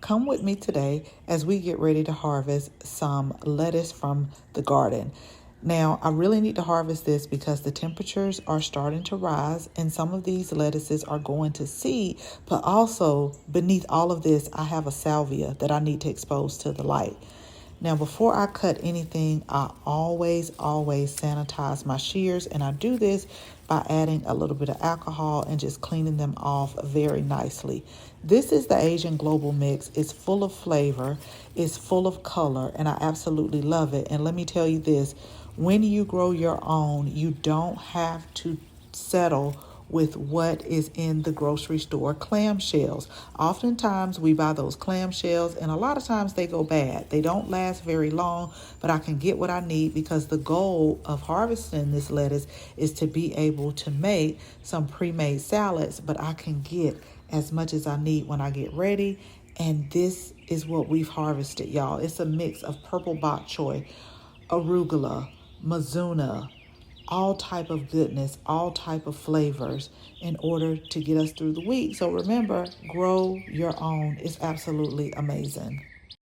Come with me today as we get ready to harvest some lettuce from the garden. Now, I really need to harvest this because the temperatures are starting to rise and some of these lettuces are going to seed, but also beneath all of this, I have a salvia that I need to expose to the light. Now, before I cut anything, I always sanitize my shears, and I do this by adding a little bit of alcohol and just cleaning them off very nicely. This is the Asian Global Mix. It's full of flavor, it's full of color, and I absolutely love it. And let me tell you this, when you grow your own, you don't have to settle with what is in the grocery store clamshells. Oftentimes we buy those clamshells and a lot of times they go bad. They don't last very long, but I can get what I need because the goal of harvesting this lettuce is to be able to make some pre-made salads, but I can get as much as I need when I get ready. And this is what we've harvested, y'all. It's a mix of purple bok choy, arugula, mizuna, all type of goodness, all type of flavors in order to get us through the week. So remember, grow your own. It's absolutely amazing.